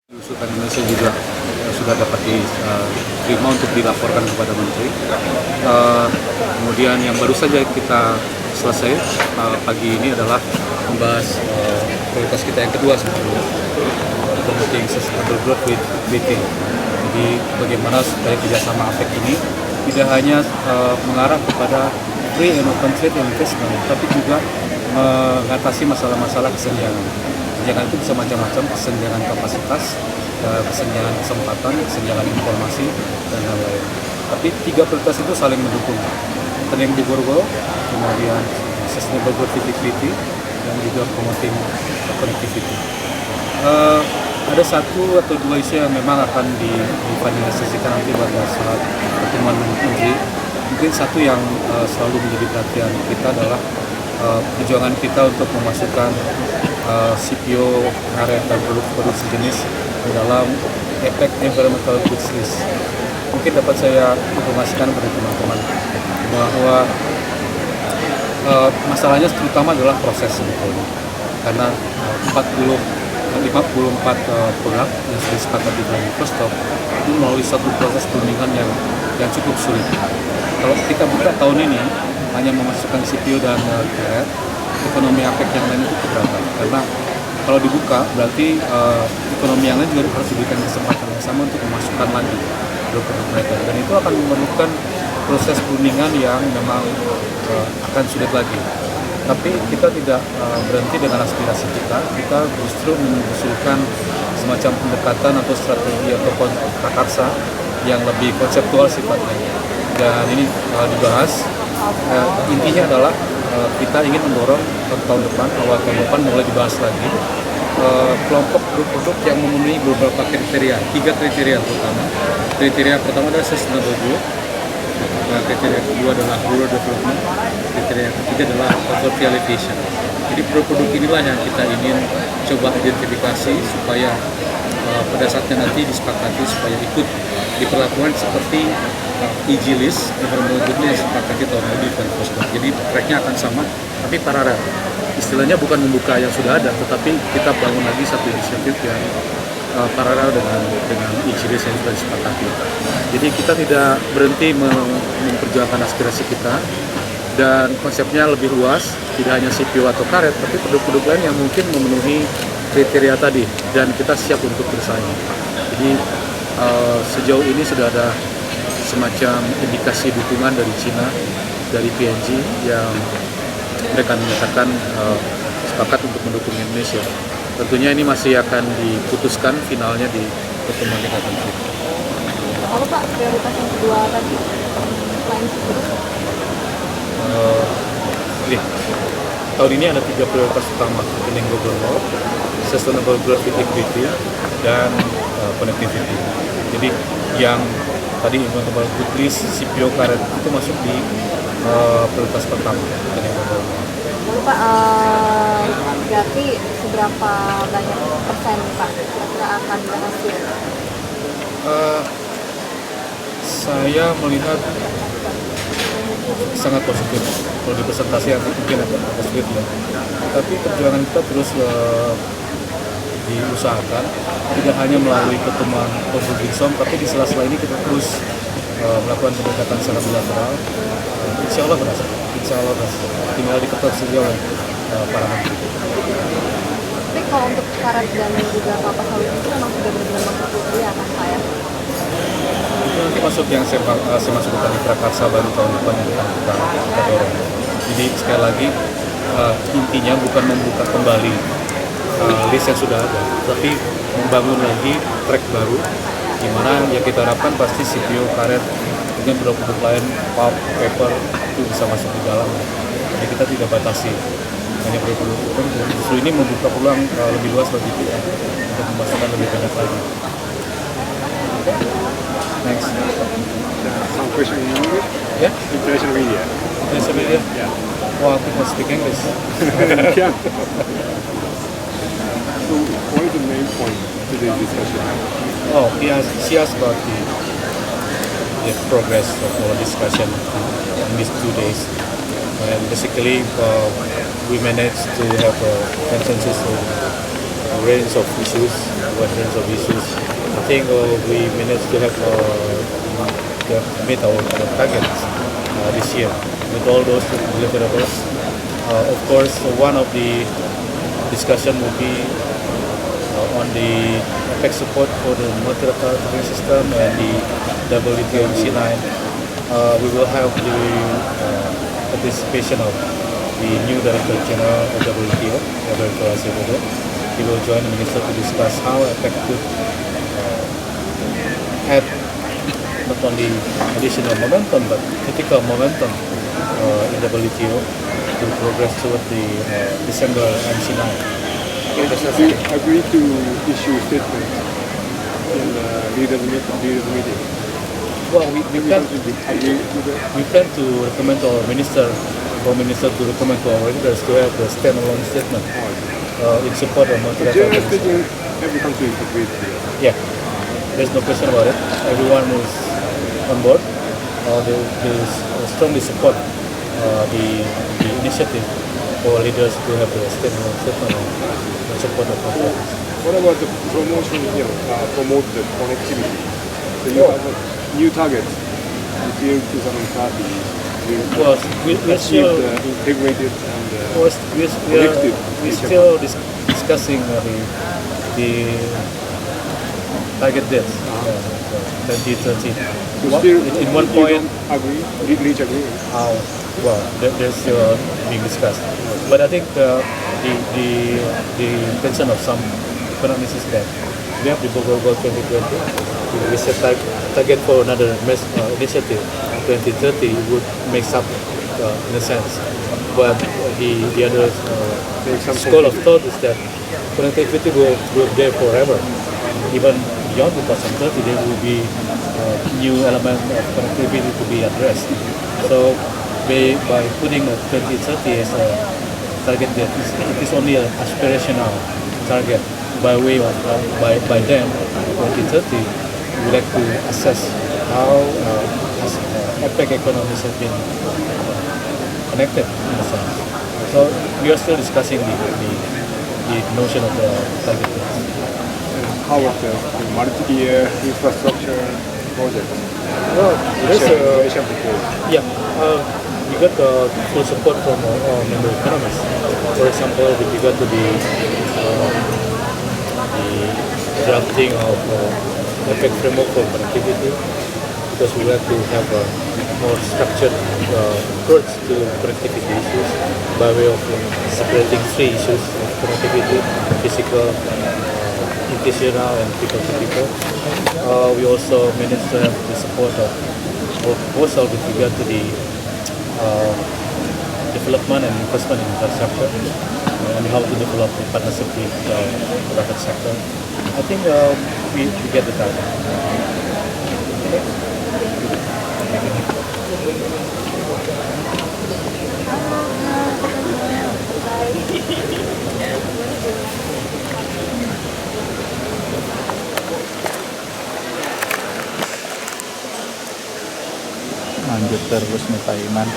Usulan Indonesia juga sudah dapat diterima untuk dilaporkan kepada Menteri. Kemudian yang baru saja kita selesai pagi ini adalah membahas prioritas kita yang kedua sebetulnya, promoting sustainable growth with BT. Jadi bagaimana supaya kerjasama APEC ini tidak hanya mengarah kepada free and open trade investment, tapi juga mengatasi masalah-masalah kesenjangan. Kesenjangan itu bisa macam-macam, kesenjangan kapasitas, kesenjangan kesempatan, kesenjangan informasi, dan lain-lain. Tapi tiga prioritas itu saling mendukung. Sustainable growth, kemudian sustainable growth equity, dan juga promoting connectivity. Ada satu atau dua isu yang memang akan difinalisasikan nanti pada saat pertemuan menteri. Mungkin satu yang selalu menjadi perhatian kita adalah perjuangan kita untuk memasukkan CPO karet dan produk sejenis ke dalam APEC Environmental Goods List. Mungkin dapat saya informasikan kepada teman-teman bahwa masalahnya terutama adalah proses sebetulnya, karena 54 produk yang sudah disepakati dari Vostok itu melalui satu proses perundingan yang cukup sulit. Kalau kita buka tahun ini hanya memasukkan CPO dan karet, ekonomi APEC yang lain itu keberatan, karena kalau dibuka berarti ekonomi yang lain juga harus diberikan kesempatan yang sama untuk memasukkan lagi produk mereka, dan itu akan memerlukan proses perundingan yang memang akan sulit lagi. Tapi kita tidak berhenti dengan aspirasi kita justru mengusulkan semacam pendekatan atau strategi atau prakarsa yang lebih konseptual sifatnya, dan ini dibahas. Intinya adalah kita ingin mendorong tahun depan, awal tahun depan mulai dibahas lagi kelompok produk-produk yang memenuhi beberapa kriteria, 3 kriteria terutama. Kriteria pertama adalah sustainable growth, kriteria kedua adalah rural development, kriteria ketiga adalah poverty alleviation. Jadi produk-produk inilah yang kita ingin coba identifikasi supaya pada saatnya nanti disepakati supaya ikut diperlakukan seperti EG list, environmental good list yang disepakati tahun lalu di Vostok. Jadi tracknya akan sama, tapi paralel. Istilahnya bukan membuka yang sudah ada, tetapi kita bangun lagi satu inisiatif yang paralel dengan EG list yang sudah disepakati. Jadi kita tidak berhenti memperjuangkan aspirasi kita, dan konsepnya lebih luas, tidak hanya CPO atau karet, tapi produk-produk lain yang mungkin memenuhi kriteria tadi, dan kita siap untuk bersaing. Jadi sejauh ini sudah ada semacam indikasi dukungan dari China, dari PNG, yang mereka menyatakan sepakat untuk mendukung Indonesia. Tentunya ini masih akan diputuskan finalnya di pertemuan tingkat menteri. Apa Pak prioritas yang kedua tadi selain tahun ini ada 3 prioritas utama, Sustainable Growth, Sustainable Growth with Equity, dan Connectivity. Jadi yang tadi Environmental Good List, CPO karet itu masuk di prioritas pertama. Lalu Pak, berarti seberapa banyak persen Pak kira-kira akan berhasil? Saya melihat sangat positif. Kalau di presentasi mungkin agak sulit ya. Tapi perjuangan kita terus diusahakan, tidak hanya melalui pertemuan Robinson, tapi di sela-sela ini kita terus melakukan pendekatan secara bilateral. Insya Allah berhasil. Tinggal diketok saja oleh para menteri. Tapi kalau untuk karet dan juga kelapa sawit itu memang sudah benar-benar mengikuti ya kan Pak ya? Itu nanti masuk yang saya masukkan di prakarsa baru tahun depan yang akan kita dorong. Jadi sekali lagi intinya bukan membuka kembali list yang sudah ada, tapi membangun lagi track baru, di mana yang kita harapkan pasti CPO karet dengan produk-produk lain, pulp, paper itu bisa masuk di dalam. Jadi kita tidak batasi hanya produk-produk tertentu. Justru ini membuka peluang lebih luas bagi kita untuk memasukkan lebih banyak lagi. Next. Some question in English? Yeah? International media. International media? Yeah. Well, people speak English. Yeah. So, what is the main point of today's discussion? Oh, she asked about the progress of our discussion in these 2 days. And basically, we managed to have a consensus on a range of issues questions of issues. I think we managed to have met our targets this year with all those deliverables. Of course, one of the discussion will be on the APEC support for the multilateral trading system and the WTO MC9. We will have the participation of the new Director General of WTO, Roberto Azevedo. He will join the minister to discuss how APEC could add not only additional momentum but critical momentum in WTO to progress toward the December MC9. Do you agree to issue statement in the leaders meeting? Well, we plan Agree to that? we plan to recommend to our minister to recommend to our leaders to have the standalone statement in support of multilateral Generally trading system. speaking, every country agrees to that. Yeah, there's no question about it. Everyone is on board. They strongly support the initiative for leaders to have the statement in support of multilateral. What about the promotion, promote the connectivity? So you have a new target until 2030. Well, we're Achieve still the integrated and we're still discussing the target dates. 2030. So still, In one you point, don't agree, reach agreement. well, there's still being discussed. But I think the intention of some economists is that we have the Bogor Goal 2020. We set target for another initiative 2030 would make up in a sense. But the other school of thought is that connectivity will be there forever. Even beyond 2030, there will be new element of connectivity to be addressed. So by putting a 2030 as a target, that it is only an aspirational target. By way of by then 2030, we would like to assess how APEC economies have been connected in a sense. So we are still discussing the notion of the target. How about the multi-year infrastructure project? Well, Asia proposed. yeah, we got full support from our member economies. For example, with regard to the drafting of APEC framework for connectivity, because we have to have a more structured approach to connectivity issues by way of separating three issues of connectivity: physical, institutional, and people to people. We also managed to have the support of our proposal with regard to the development and investment in infrastructure and how to develop the partnership with the private sector. I think we get the target. Lanjut terus nih Pak Iman.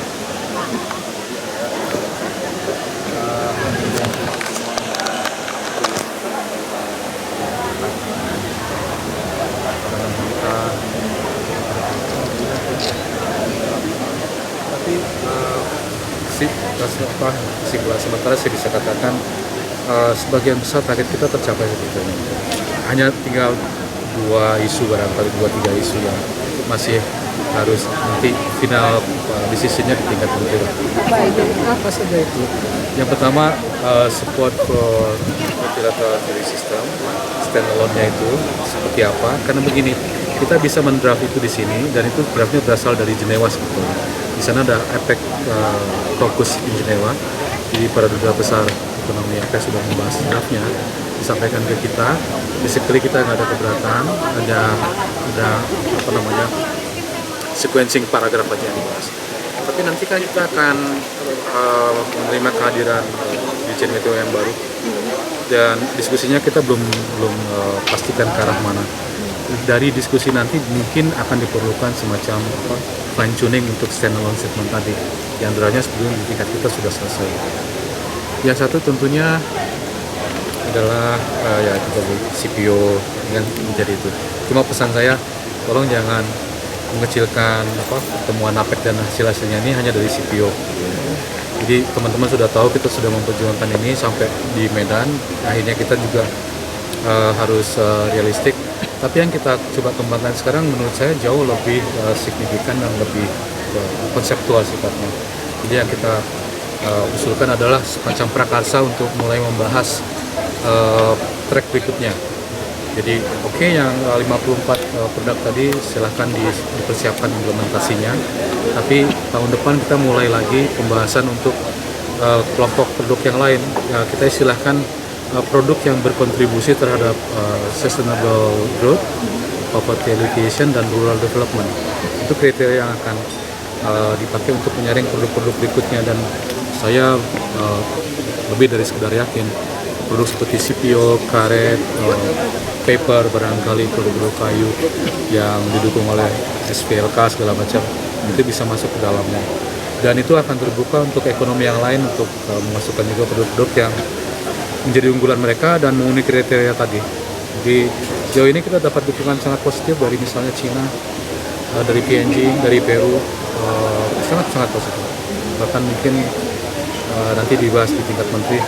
Sementara saya bisa katakan sebagian besar target kita tercapai sebetulnya. Hanya tinggal dua isu, barangkali 2-3 isu yang masih harus nanti final decision-nya di tingkat menteri. Apa saja itu? Yang pertama support for multilateral trading system, standalone-nya itu seperti apa? Karena begini, kita bisa mendraft itu di sini dan itu draftnya berasal dari Jenewa sebetulnya. Di sana ada APEC caucus di Jenewa. Jadi para duta besar ekonomi APEC sudah membahas draftnya, disampaikan ke kita. Basically kita nggak ada keberatan, ada apa namanya sequencing paragraf aja yang dibahas. Tapi nanti kan kita akan menerima kehadiran Dirjen WTO yang baru dan diskusinya kita belum pastikan ke arah mana. Dari diskusi nanti mungkin akan diperlukan semacam fine tuning untuk standalone statement tadi. Di antaranya sebelum di tingkat kita sudah selesai. Yang satu tentunya adalah ya itu tadi CPO yang menjadi itu. Cuma pesan saya, tolong jangan mengecilkan pertemuan APEC dan hasil-hasilnya ini hanya dari CPO. Jadi teman-teman sudah tahu kita sudah memperjuangkan ini sampai di Medan. Akhirnya kita juga harus realistik. Tapi yang kita coba kembangkan sekarang menurut saya jauh lebih signifikan dan lebih konseptual sifatnya. Jadi yang kita usulkan adalah semacam prakarsa untuk mulai membahas track berikutnya. Jadi yang 54 produk tadi silahkan dipersiapkan implementasinya. Tapi tahun depan kita mulai lagi pembahasan untuk kelompok produk yang lain. Kita istilahkan produk yang berkontribusi terhadap sustainable growth, poverty alleviation, dan rural development. Itu kriteria yang akan dipakai untuk menyaring produk-produk berikutnya, dan saya lebih dari sekedar yakin produk seperti CPO, karet, paper, barangkali produk-produk kayu yang didukung oleh SPLK segala macam itu bisa masuk ke dalamnya, dan itu akan terbuka untuk ekonomi yang lain untuk memasukkan juga produk-produk yang menjadi unggulan mereka dan memenuhi kriteria tadi. Jadi sejauh ini kita dapat dukungan sangat positif dari misalnya Cina, dari PNG, dari Peru, sangat positif. Bahkan mungkin nanti dibahas di tingkat menteri,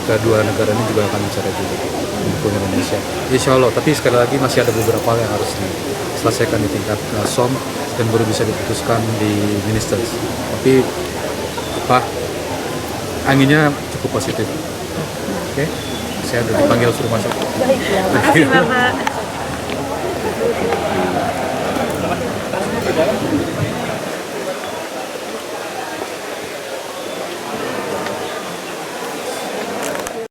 kedua negara ini juga akan bicara juga mendukung Indonesia, insya Allah. Tapi sekali lagi masih ada beberapa hal yang harus diselesaikan di tingkat SOM dan baru bisa diputuskan di ministers. Tapi anginnya cukup positif. Oke, saya sudah dipanggil suruh masuk. Baik, terima kasih Bapak.